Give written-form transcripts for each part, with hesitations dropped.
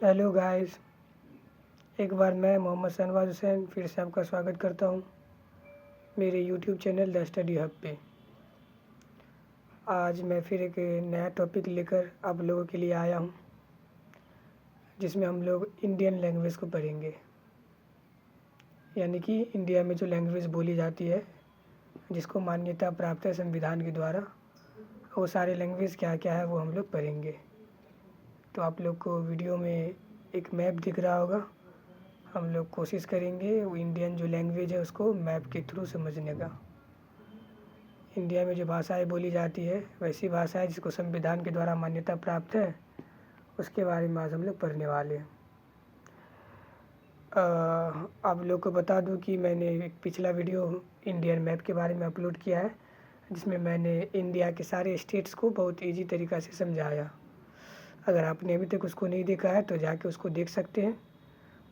Hello guys, एक बार मैं मोहम्मद शहनवाज हुसैन फिर से आपका स्वागत करता हूँ मेरे YouTube channel the study hub पे। आज मैं फिर एक नया टॉपिक लेकर आप लोगों के लिए आया हूँ, जिसमें हम लोग इंडियन लैंग्वेज को पढ़ेंगे। यानी कि इंडिया में जो लैंग्वेज बोली जाती है, जिसको मान्यता प्राप्त है संविधान के द्वारा, वो सारे लैंग्वेज क्या क्या है वो हम लोग पढ़ेंगे। तो आप लोग को वीडियो में एक मैप दिख रहा होगा। हम लोग कोशिश करेंगे वो इंडियन जो लैंग्वेज है उसको मैप के थ्रू समझने का। इंडिया में जो भाषाएं बोली जाती है वैसी भाषाएं जिसको संविधान के द्वारा मान्यता प्राप्त है, उसके बारे में आज हम लोग पढ़ने वाले हैं। आप लोग को बता दूं कि मैंने एक पिछला वीडियो इंडियन मैप के बारे में अपलोड किया है, जिसमें मैंने इंडिया के सारे स्टेट्स को बहुत ईजी तरीक़ा से समझाया। अगर आपने अभी तक उसको नहीं देखा है तो जाके उसको देख सकते हैं।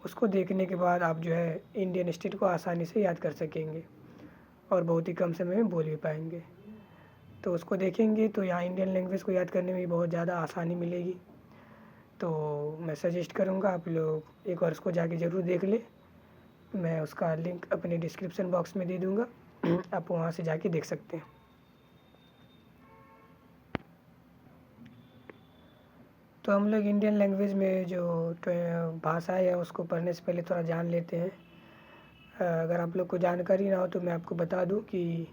उसको देखने के बाद आप जो है इंडियन स्टेट को आसानी से याद कर सकेंगे और बहुत ही कम समय में बोल भी पाएंगे। तो उसको देखेंगे तो यहाँ इंडियन लैंग्वेज को याद करने में बहुत ज़्यादा आसानी मिलेगी। तो मैं सजेस्ट करूँगा आप लोग एक बार उसको जाके ज़रूर देख लें। मैं उसका लिंक अपने डिस्क्रिप्शन बॉक्स में दे दूँगा, आप वहाँ से जाके देख सकते हैं। तो हम लोग इंडियन लैंग्वेज में जो भाषाएँ हैं उसको पढ़ने से पहले थोड़ा जान लेते हैं। अगर आप लोग को जानकारी ना हो तो मैं आपको बता दूं कि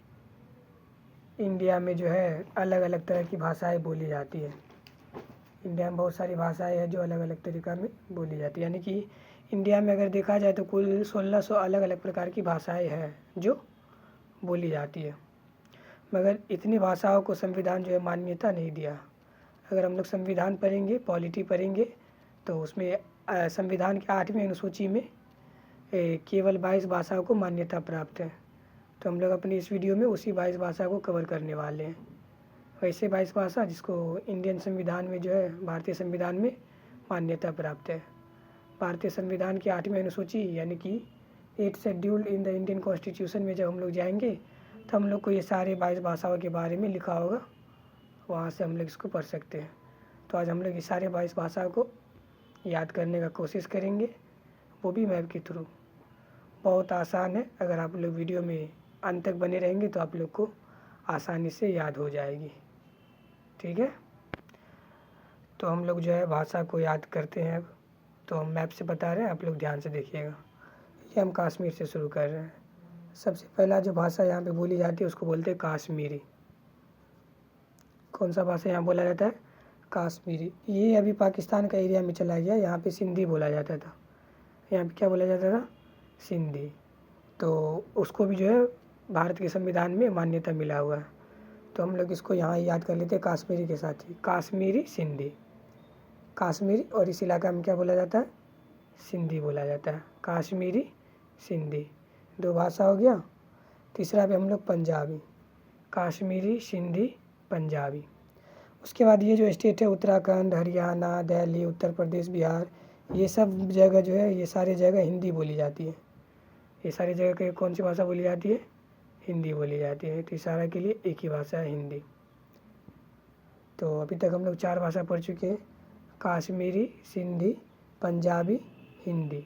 इंडिया में जो है अलग अलग तरह की भाषाएं बोली जाती है। इंडिया में बहुत सारी भाषाएं हैं जो अलग अलग तरीक़ा में बोली जाती है। यानी कि इंडिया में अगर देखा जाए तो कुल 1600 अलग अलग प्रकार की भाषाएं हैं जो बोली जाती है, मगर इतनी भाषाओं को संविधान जो है मान्यता नहीं दिया। अगर हम लोग संविधान पढ़ेंगे, पॉलिटी पढ़ेंगे, तो उसमें संविधान के 8वें अनुसूची में केवल 22 भाषाओं को मान्यता प्राप्त है। तो हम लोग अपनी इस वीडियो में उसी 22 भाषा को कवर करने वाले हैं। वैसे 22 भाषा जिसको इंडियन संविधान में जो है, भारतीय संविधान में मान्यता प्राप्त है। भारतीय संविधान की 8वीं अनुसूची यानी कि 8 scheduled in the Indian constitution में जब हम लोग जाएंगे तो हम लोग को ये सारे 22 भाषाओं के बारे में लिखा होगा, वहाँ से हम लोग इसको पढ़ सकते हैं। तो आज हम लोग ये सारे 22 भाषाओं को याद करने का कोशिश करेंगे, वो भी मैप के थ्रू। बहुत आसान है, अगर आप लोग वीडियो में अंत तक बने रहेंगे तो आप लोग को आसानी से याद हो जाएगी। ठीक है, तो हम लोग जो है भाषा को याद करते हैं। अब तो हम मैप से बता रहे हैं, आप लोग ध्यान से देखिएगा। ये हम कश्मीर से शुरू कर रहे हैं। सबसे पहला जो भाषा यहाँ पे बोली जाती है उसको बोलते हैं कश्मीरी। कौन सा भाषा यहाँ बोला जाता है? कश्मीरी। ये अभी पाकिस्तान का एरिया में चला गया। यहाँ पे सिंधी बोला जाता था। यहाँ पे क्या बोला जाता था? सिंधी। तो उसको भी जो है भारत के संविधान में मान्यता मिला हुआ है। तो हम लोग इसको यहाँ याद कर लेते हैं कश्मीरी के साथ ही। कश्मीरी, सिंधी। कश्मीरी और इस इलाका में क्या बोला जाता है? सिंधी बोला जाता है। कश्मीरी, सिंधी, 2 भाषा हो गया। तीसरा पे हम लोग पंजाबी। कश्मीरी, सिंधी, पंजाबी। उसके बाद ये जो स्टेट है उत्तराखंड, हरियाणा, दिल्ली, उत्तर प्रदेश, बिहार, ये सब जगह जो है, ये सारे जगह हिंदी बोली जाती है। ये सारी जगह के कौन सी भाषा बोली जाती है? हिंदी बोली जाती है। तो इशारा के लिए एक ही भाषा है, हिंदी। तो अभी तक हम लोग 4 भाषा पढ़ चुके हैं, कश्मीरी, सिंधी, पंजाबी, हिंदी।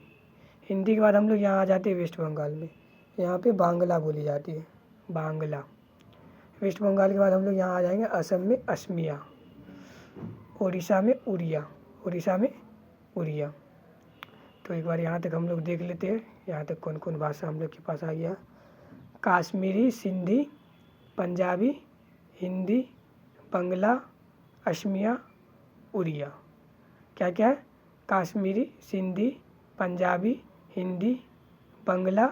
हिंदी के बाद हम लोग यहाँ आ जाते हैं वेस्ट बंगाल में। यहाँ पे बांग्ला बोली जाती है, बांग्ला। वेस्ट बंगाल के बाद हम लोग यहाँ आ जाएंगे असम में असमिया, उड़ीसा में उड़िया, उड़ीसा में उड़िया। तो एक बार यहाँ तक हम लोग देख लेते हैं, यहाँ तक कौन कौन भाषा हम लोग के पास आ गया। कश्मीरी, सिंधी, पंजाबी, हिंदी, बंगला, असमिया, उड़िया। क्या क्या है? कश्मीरी, सिंधी, पंजाबी, हिंदी, बंगला,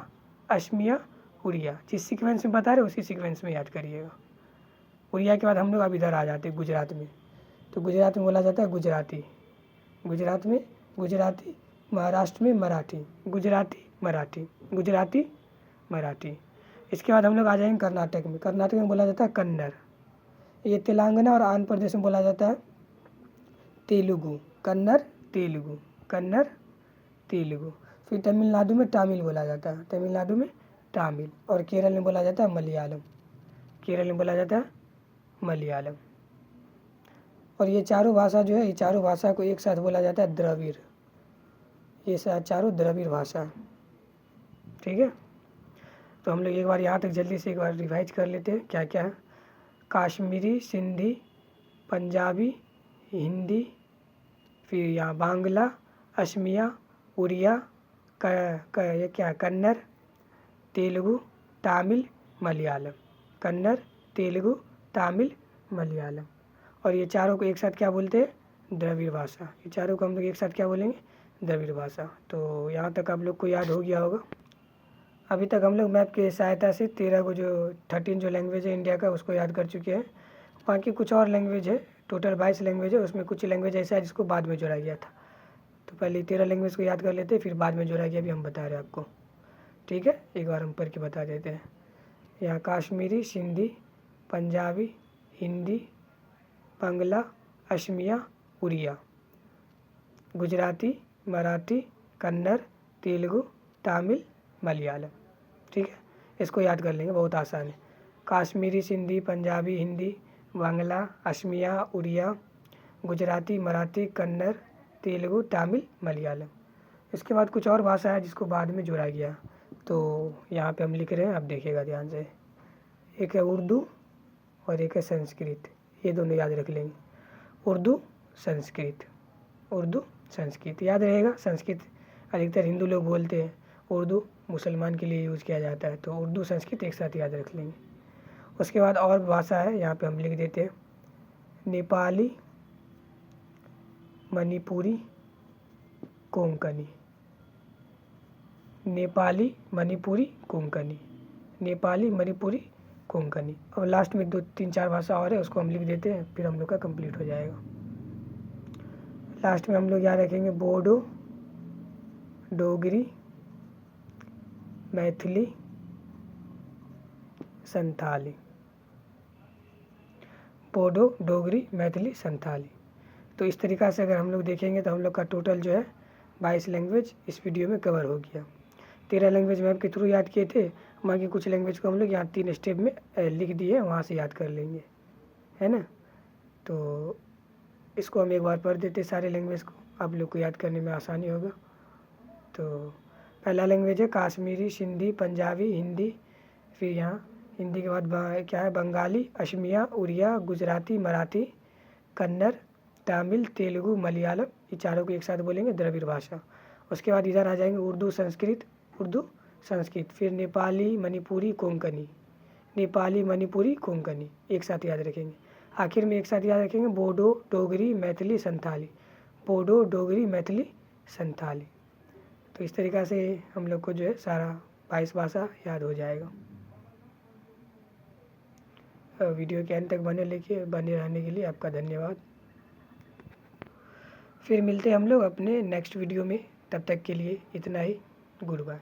असमिया, उड़िया। जिस सीक्वेंस में बता रहे उसी सीक्वेंस में याद करिएगा। उड़िया के बाद हम लोग अब इधर आ जाते हैं गुजरात में। तो गुजरात में बोला जाता है गुजराती। गुजरात में गुजराती। महाराष्ट्र में मराठी। गुजराती, मराठी, गुजराती, मराठी। इसके बाद हम लोग आ जाएंगे कर्नाटक में। कर्नाटक में बोला जाता है कन्नड़। ये तेलंगाना और आंध्र प्रदेश में बोला जाता है तेलुगु। कन्नड़, तेलुगु, कन्नड़, तेलुगु। फिर तमिलनाडु में तमिल बोला जाता है, तमिलनाडु में तमिल। और केरल में बोला जाता है मलयालम। केरल में बोला जाता है मलयालम। और ये चारों भाषा जो है, ये चारों भाषा को एक साथ बोला जाता है द्रविड़। ये चारों द्रविड़ भाषा है। ठीक है, तो हम लोग एक बार यहाँ तक जल्दी से एक बार रिवाइज कर लेते हैं क्या क्या है। कश्मीरी, सिंधी, पंजाबी, हिंदी, फिर यहाँ बांग्ला, असमिया, उड़िया, ये क्या, कन्नड़, तेलुगु, तमिल, मलयालम। कन्नड़, तेलुगु, तमिल, मलयालम। और ये चारों को एक साथ क्या बोलते हैं? द्रविड़ भाषा। ये चारों को हम लोग एक साथ क्या बोलेंगे? द्रविड़ भाषा। तो यहाँ तक आप लोग को याद हो गया होगा। अभी तक हम लोग मैप की सहायता से 13 को जो 13 जो लैंग्वेज है इंडिया का उसको याद कर चुके हैं। बाकी कुछ और लैंग्वेज है, टोटल 22 लैंग्वेज है, उसमें कुछ लैंग्वेज ऐसा है जिसको बाद में जोड़ा गया था। तो पहले 13 लैंग्वेज को याद कर लेते हैं, फिर बाद में जोड़ा गया, अभी हम बता रहे हैं आपको। ठीक है, एक बार हम पढ़ के बता देते हैं। यहाँ कश्मीरी, सिंधी, पंजाबी, हिंदी, बांग्ला, असमिया, उड़िया, गुजराती, मराठी, कन्नड़, तेलुगु, तमिल, मलयालम। ठीक है, इसको याद कर लेंगे, बहुत आसान है। कश्मीरी, सिंधी, पंजाबी, हिंदी, बांग्ला, असमिया, उड़िया, गुजराती, मराठी, कन्नड़, तेलुगु, तमिल, मलयालम। इसके बाद कुछ और भाषा है जिसको बाद में जोड़ा गया, तो यहाँ पे हम लिख रहे हैं, आप देखिएगा ध्यान से। एक है उर्दू और एक है संस्कृत, ये दोनों याद रख लेंगे। उर्दू, संस्कृत, उर्दू, संस्कृत याद रहेगा। संस्कृत अधिकतर हिंदू लोग बोलते हैं, उर्दू मुसलमान के लिए यूज़ किया जाता है, तो उर्दू संस्कृत एक साथ याद रख लेंगे। उसके बाद और भाषा है, यहाँ पे हम लिख देते हैं। नेपाली, मणिपुरी, कोंकणी। नेपाली, मणिपुरी, कोंकणी। नेपाली, मणिपुरी, कोंकणी। और लास्ट में 2-3-4 भाषा और है, उसको हम लिख देते हैं, फिर हम लोग का कंप्लीट हो जाएगा। लास्ट में हम लोग यहाँ रखेंगे बोडो, डोगरी, मैथिली, संथाली। बोडो, डोगरी, मैथिली, संथाली। तो इस तरीक़ा से अगर हम लोग देखेंगे तो हम लोग का टोटल जो है 22 लैंग्वेज इस वीडियो में कवर हो गया। 13 लैंग्वेज मैप के थ्रू याद किए थे, बाकी कुछ लैंग्वेज को हम लोग यहाँ 3 स्टेप में लिख दिए, वहाँ से याद कर लेंगे, है ना। तो इसको हम एक बार पढ़ देते सारे लैंग्वेज को, आप लोग को याद करने में आसानी होगा। तो पहला लैंग्वेज है कश्मीरी, सिंधी, पंजाबी, हिंदी, फिर यहाँ हिंदी के बाद क्या है, बंगाली, असमिया, उड़िया, गुजराती, मराठी, कन्नड़, तमिल, तेलुगु, मलयालम। ये चारों को एक साथ बोलेंगे, द्रविड़ भाषा। उसके बाद इधर आ जाएंगे उर्दू, संस्कृत, उर्दू, संस्कृत, फिर नेपाली, मणिपुरी, कोंकणी। नेपाली, मणिपुरी, कोंकणी एक साथ याद रखेंगे। आखिर में एक साथ याद रखेंगे बोडो, डोगरी, मैथिली, संथाली। बोडो, डोगरी, मैथिली, संथाली। तो इस तरीक़ा से हम लोग को जो है सारा 22 भाषा याद हो जाएगा। वीडियो के अंत तक बने रहने के लिए आपका धन्यवाद। फिर मिलते हैं हम लोग अपने नेक्स्ट वीडियो में, तब तक के लिए इतना ही, गुड बाय।